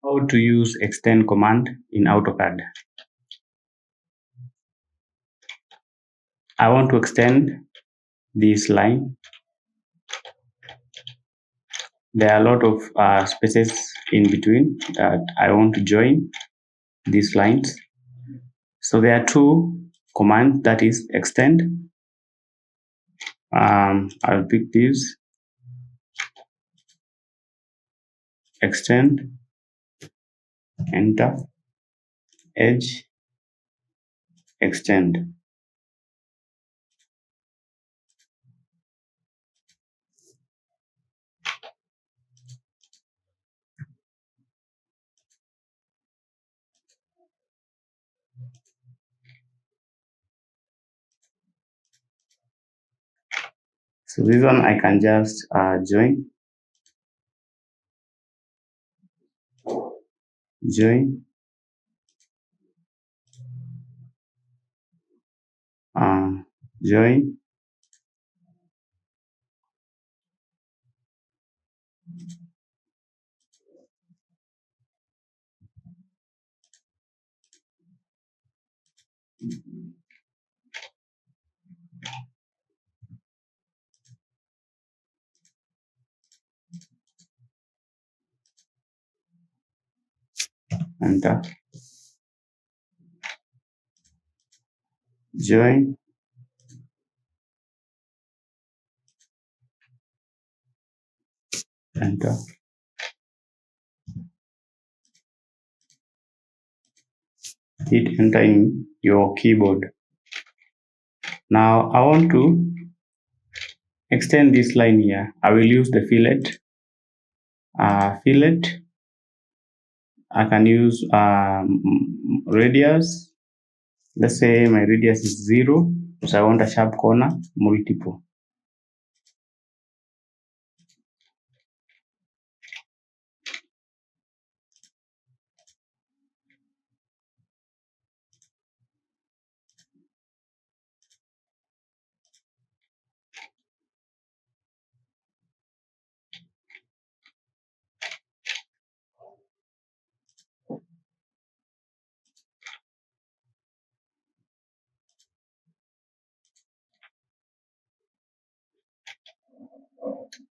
How to use extend command in AutoCAD. I want to extend this line. There are a lot of spaces in between that I want to join these lines. So there are two commands, that is extend. I'll pick this, extend, enter, edge, extend. So this one I can just join, join, join, enter, join, enter. Hit enter in your keyboard. Now I want to extend this line here. I will use the fillet. Fillet. I can use radius. Let's say my radius is 0 because I want a sharp corner, multiple.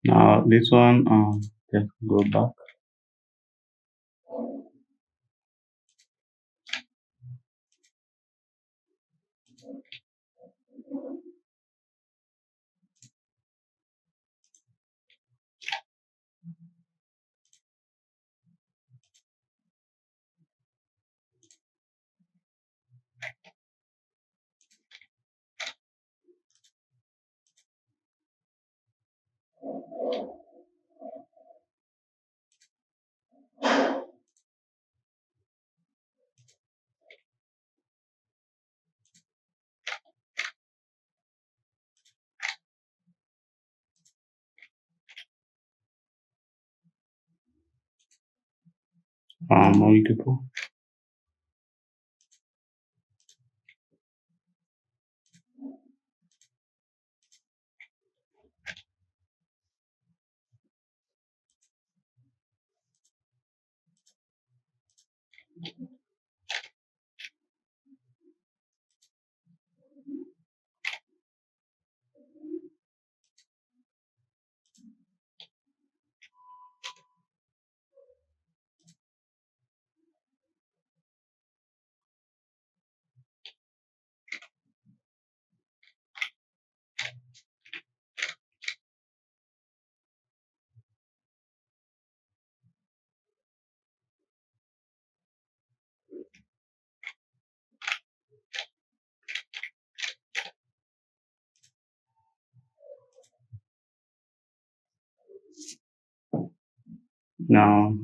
Now this one, just go back. Multiple. Now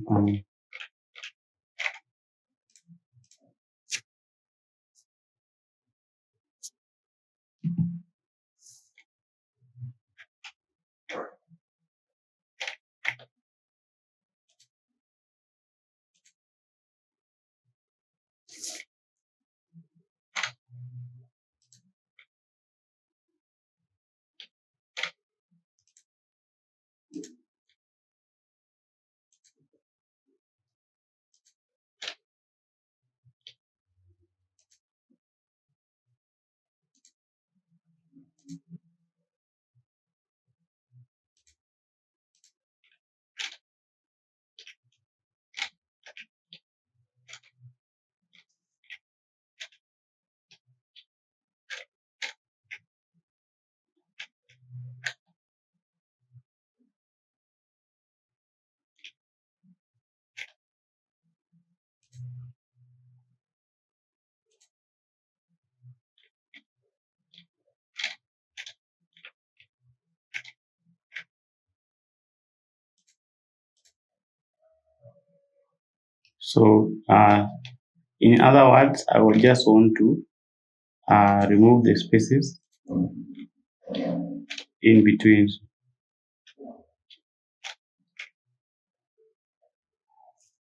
So in other words, I will just want to remove the spaces in between.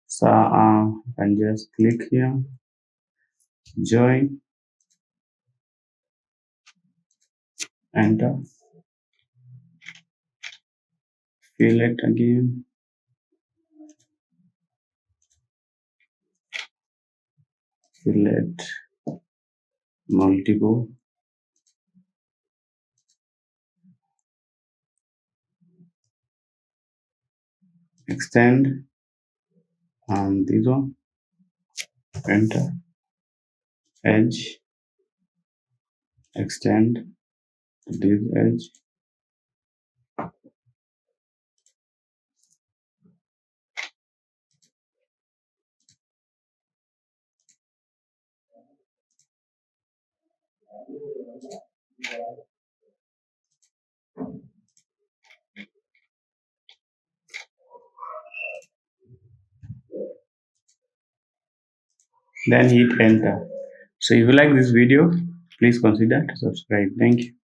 So I can just click here, join, enter, fill it again, fill it multiple, extend, and this one, enter, edge, extend this edge, then hit enter. So if you like this video, please consider to subscribe. Thank you.